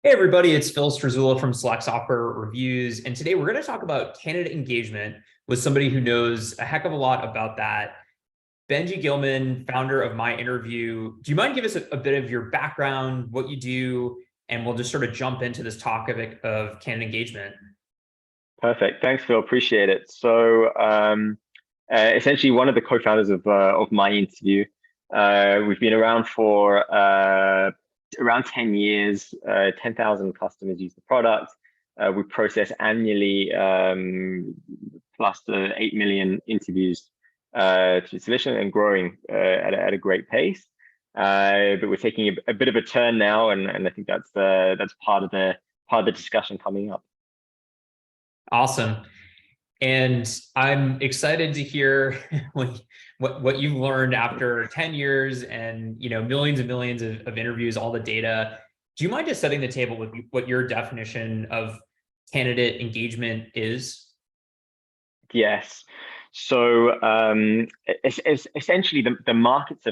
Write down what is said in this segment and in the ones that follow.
Hey everybody, it's Phil Strazula from Select Software Reviews, and today we're going to talk about candidate engagement with somebody who knows a heck of a lot about that. Benji Gillman, founder of myInterview. Do you mind give us a bit of your background, what you do, and we'll just sort of jump into this topic of candidate engagement. Perfect. Thanks, Phil. Appreciate it. Essentially, one of the co-founders of myInterview. We've been around for around 10 years. 10,000 customers use the product. We process annually plus 8 million interviews to solution and growing at a great pace. But we're taking a bit of a turn now, and I think that's part of the discussion coming up. Awesome. And I'm excited to hear what you've learned after 10 years and millions and millions of interviews, all the data. Do you mind just setting the table with what your definition of candidate engagement is? Yes. Essentially, the markets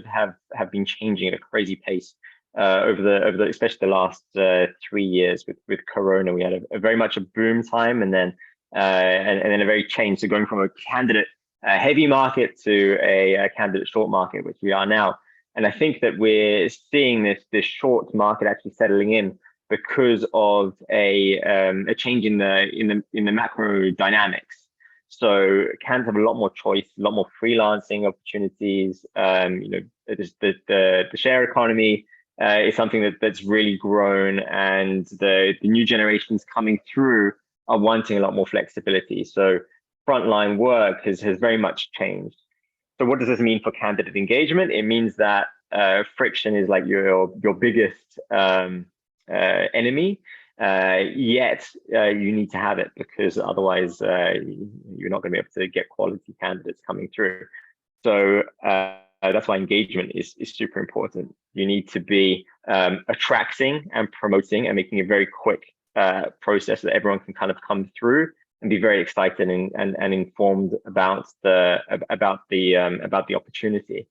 have been changing at a crazy pace over the especially the last 3 years with Corona. We had a very much a boom time, and then a very change. So going from a candidate heavy market to a candidate short market, which we are now. And I think that we're seeing this short market actually settling in because of a change in the macro dynamics. So candidates have a lot more choice, a lot more freelancing opportunities. The share economy is something that's really grown, and the new generations coming through are wanting a lot more flexibility. So frontline work has very much changed. So what does this mean for candidate engagement? It means that friction is like your biggest enemy. Yet you need to have it, because otherwise you're not going to be able to get quality candidates coming through. So that's why engagement is super important. You need to be attracting and promoting and making a very quick process that everyone can kind of come through and be very excited and informed about the opportunity,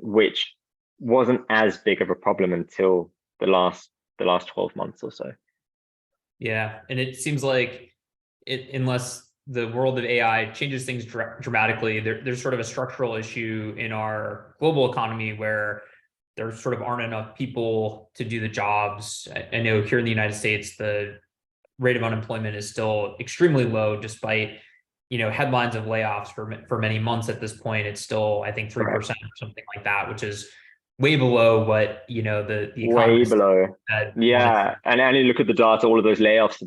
which wasn't as big of a problem until the last 12 months or so. Yeah, and it seems like unless the world of AI changes things dramatically, there's sort of a structural issue in our global economy where there sort of aren't enough people to do the jobs. I know here in the United States, the rate of unemployment is still extremely low, despite headlines of layoffs for many months at this point. It's still, I think, 3% or something like that, which is way below what the Way economists below. wanted to. Yeah, and you look at the data, all of those layoffs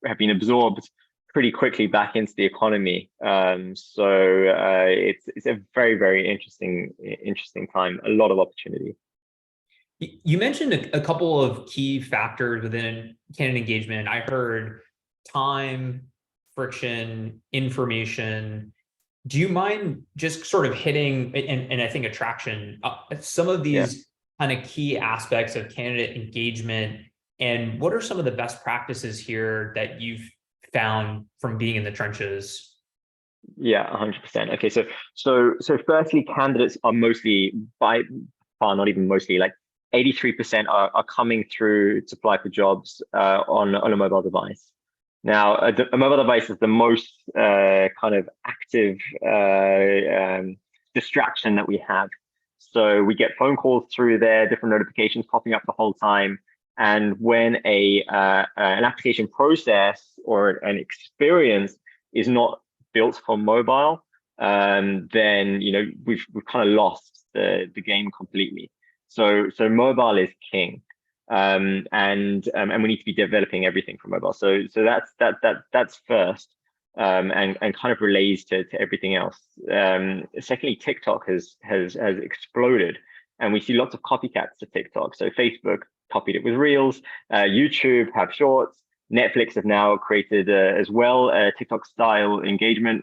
have been absorbed pretty quickly back into the economy. It's a very, very interesting time. A lot of opportunity. You mentioned a couple of key factors within candidate engagement. I heard time, friction, information. Do you mind just sort of hitting, and I think attraction, some of Yeah. these kind of key aspects of candidate engagement, and what are some of the best practices here that you've found from being in the trenches? Yeah, 100%. Okay, so firstly, candidates are mostly, by far, not even mostly, like 83% are coming through to apply for jobs on a mobile device. Now, a mobile device is the most kind of active distraction that we have. So we get phone calls through there, different notifications popping up the whole time. And when an application process or an experience is not built for mobile, then we've kind of lost the game completely. So mobile is king. And we need to be developing everything for mobile. So that's first, and kind of relays to everything else. Secondly, TikTok has exploded, and we see lots of copycats to TikTok. So Facebook copied it with Reels, YouTube have Shorts, Netflix have now created as well TikTok style engagement.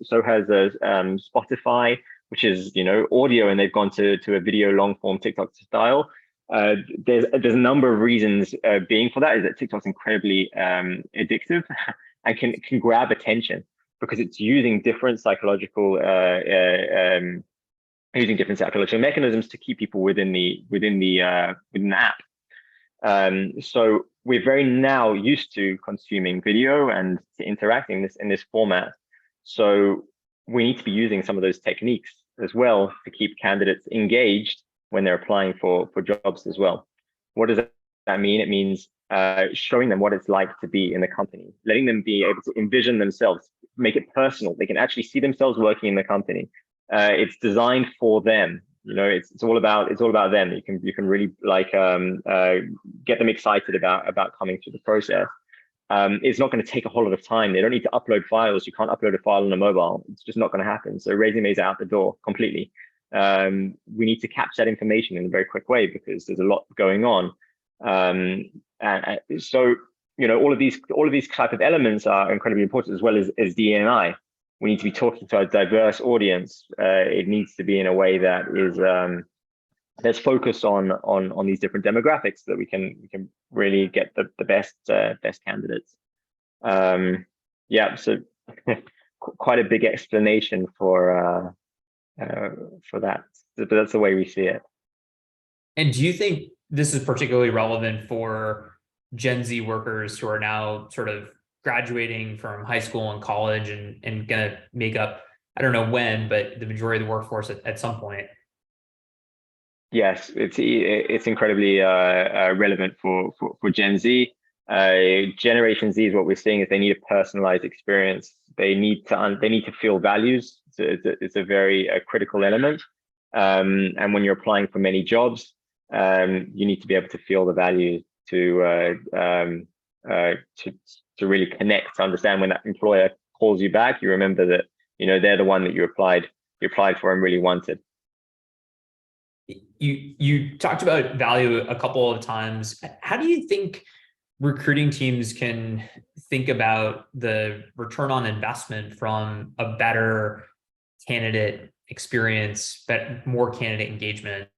So has Spotify, which is audio, and they've gone to a video long form TikTok style. There's a number of reasons being for that is that TikTok's incredibly addictive and can grab attention because it's using different psychological mechanisms to keep people within the app. So we're very now used to consuming video and to interacting in this format. So we need to be using some of those techniques as well to keep candidates engaged when they're applying for jobs as well. What does that mean? It means showing them what it's like to be in the company, letting them be able to envision themselves, make it personal. They can actually see themselves working in the company. It's designed for them. It's all about them. You can really get them excited about coming through the process. It's not going to take a whole lot of time. They don't need to upload files. You can't upload a file on a mobile. It's just not going to happen. So resumes are out the door completely. We need to capture that information in a very quick way because there's a lot going on. So all of these type of elements are incredibly important, as well as DNI. We need to be talking to a diverse audience. It needs to be in a way that is let's focus on these different demographics so that we can really get the best candidates. So quite a big explanation for that, but that's the way we see it. And do you think this is particularly relevant for Gen Z workers who are now sort of graduating from high school and college and going to make up, I don't know when, but the majority of the workforce at some point? Yes, it's incredibly relevant for Gen Z. Generation Z is what we're seeing is they need a personalized experience. They need to feel values. It's a very critical element. And when you're applying for many jobs, you need to be able to feel the value to really connect, to understand when that employer calls you back, you remember that they're the one that you applied for and really wanted. You talked about value a couple of times. How do you think recruiting teams can think about the return on investment from a better candidate experience, but more candidate engagement?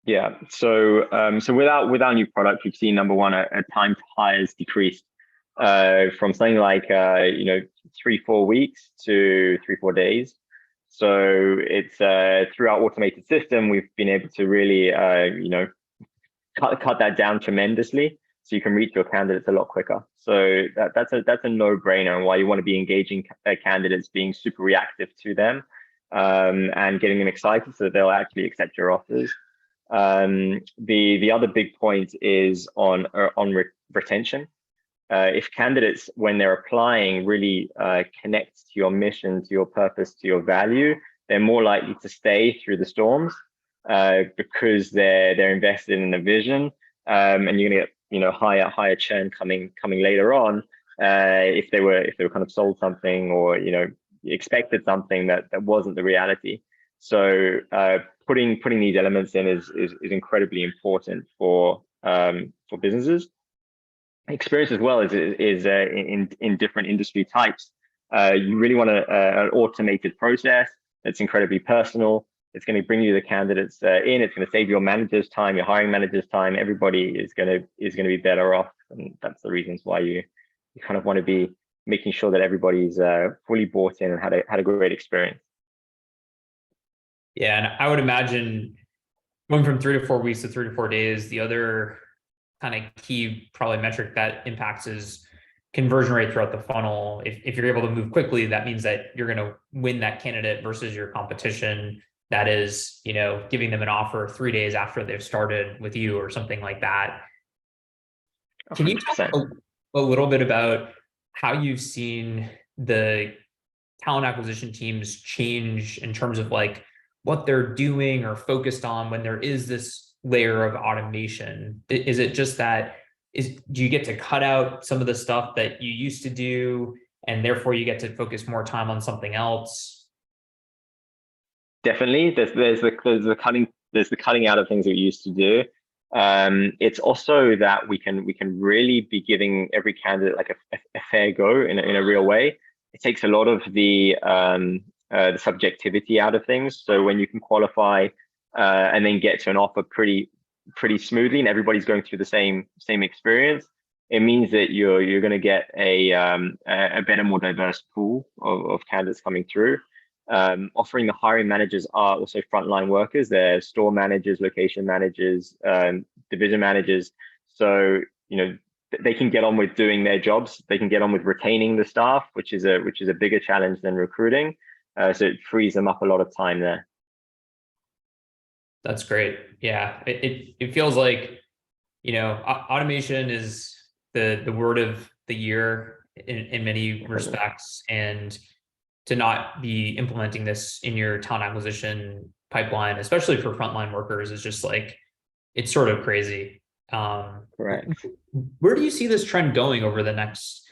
Yeah. So with our new product, we've seen, number one, a time to hire has decreased from something like 3-4 weeks to 3-4 days. So it's through our automated system, we've been able to really cut that down tremendously, so you can reach your candidates a lot quicker. So that's a no-brainer, and why you want to be engaging candidates, being super reactive to them, and getting them excited so that they'll actually accept your offers. The other big point is on retention. If candidates, when they're applying, really connect to your mission, to your purpose, to your value, they're more likely to stay through the storms because they're invested in the vision, and you're going to get higher churn coming later on if they were kind of sold something or expected something that wasn't the reality. So putting these elements in is incredibly important for businesses. Experience as well is in different industry types. You really want an automated process that's incredibly personal. It's going to bring you the candidates in. It's going to save your manager's time, your hiring manager's time. Everybody is going to be better off, and that's the reasons why you kind of want to be making sure that everybody's fully bought in and had a great experience. Yeah, and I would imagine going from 3 to 4 weeks to 3 to 4 days, the other kind of key probably metric that impacts is conversion rate throughout the funnel. If you're able to move quickly, that means that you're going to win that candidate versus your competition that is, giving them an offer 3 days after they've started with you or something like that. 100%. Can you talk a little bit about how you've seen the talent acquisition teams change in terms of like what they're doing or focused on when there is this layer of automation? Is it just that do you get to cut out some of the stuff that you used to do and therefore you get to focus more time on something else? Definitely. There's the cutting out of things that we used to do. It's also that we can really be giving every candidate like a fair go in a real way. It takes a lot of the subjectivity out of things. So when you can qualify and then get to an offer pretty smoothly, and everybody's going through the same experience, it means that you're going to get a better, more diverse pool of candidates coming through. Offering the hiring managers are also frontline workers. They're store managers, location managers, division managers. So, they can get on with doing their jobs. They can get on with retaining the staff, which is a bigger challenge than recruiting. So it frees them up a lot of time there. That's great. Yeah, it feels like, automation is the word of the year in many respects, and to not be implementing this in your talent acquisition pipeline, especially for frontline workers, is just like, it's sort of crazy. Correct. Where do you see this trend going over the next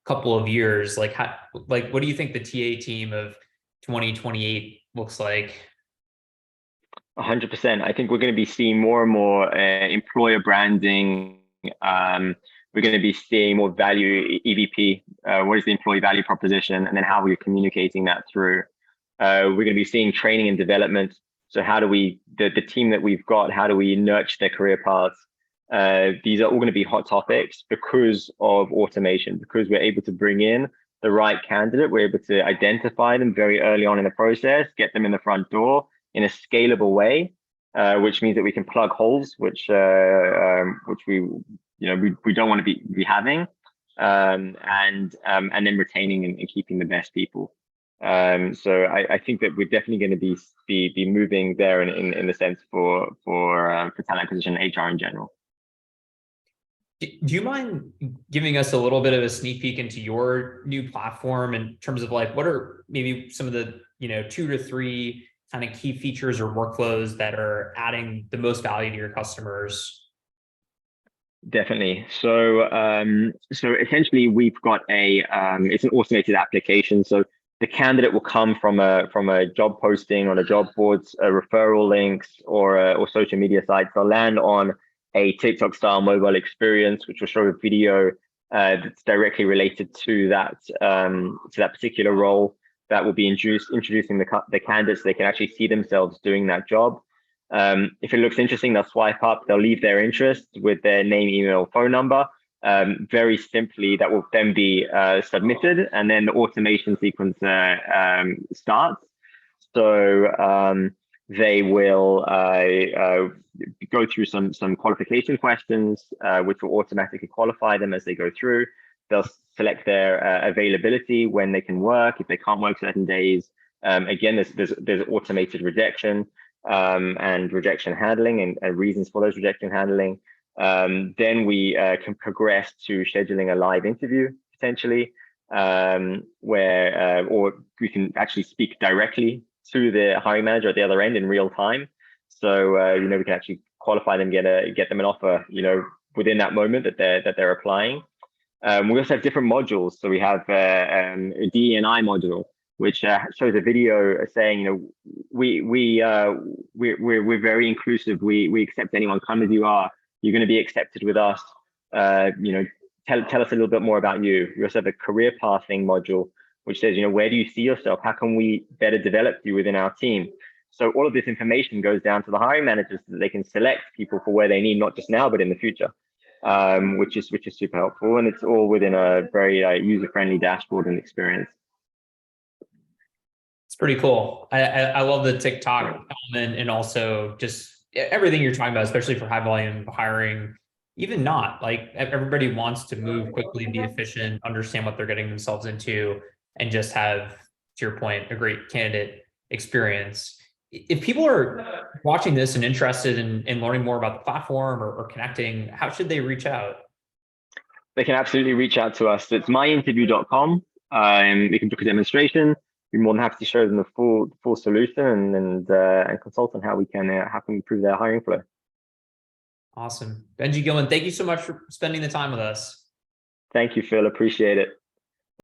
couple of years? Like, what do you think the TA team of 2028 looks like? 100%. I think we're going to be seeing more and more employer branding. We're going to be seeing more value EVP. What is the employee value proposition? And then how we're communicating that through. We're going to be seeing training and development. So how do we, the team that we've got, how do we nurture their career paths? These are all going to be hot topics because of automation, because we're able to bring in the right candidate. We're able to identify them very early on in the process, get them in the front door in a scalable way, which means that we can plug holes, which we don't want to be having, and then retaining and keeping the best people. So I think that we're definitely going to be moving there in the sense for talent acquisition and HR in general. Do you mind giving us a little bit of a sneak peek into your new platform in terms of like, what are maybe some of the 2 to 3 kind of key features or workflows that are adding the most value to your customers? Definitely. So essentially we've got it's an automated application. So the candidate will come from a job posting on a job boards, referral links, or social media sites. They'll land on a TikTok style mobile experience, which will show a video that's directly related to that particular role. That will be introducing the candidates so they can actually see themselves doing that job. If it looks interesting, they'll swipe up, they'll leave their interest with their name, email, phone number. Very simply, that will then be submitted, and then the automation sequence starts. So they will go through some qualification questions, which will automatically qualify them as they go through. They'll select their availability, when they can work, if they can't work certain days. Again, there's automated rejection and rejection handling and reasons for those rejection handling. Then we can progress to scheduling a live interview potentially, where or we can actually speak directly to the hiring manager at the other end in real time. So we can actually qualify them, get them an offer, within that moment that they're applying. We also have different modules. So we have a DE&I module, which shows a video saying, we're very inclusive. We accept anyone, come as you are. You're going to be accepted with us. Tell us a little bit more about you. We also have a career pathing module, which says, where do you see yourself? How can we better develop you within our team? So all of this information goes down to the hiring managers so that they can select people for where they need, not just now, but in the future, which is super helpful. And it's all within a very user-friendly dashboard and experience. It's pretty cool. I love the TikTok element, and also just everything you're talking about, especially for high volume hiring. Even not, like, everybody wants to move quickly, be efficient, understand what they're getting themselves into, and just have, to your point, a great candidate experience. If people are watching this and interested in learning more about the platform or connecting, how should they reach out? They can absolutely reach out to us. It's myinterview.com. We can book a demonstration. Be more than happy to show them the full solution and consult on how we can improve their hiring flow. Awesome. Benji Gillman, thank you so much for spending the time with us. Thank you, Phil. Appreciate it.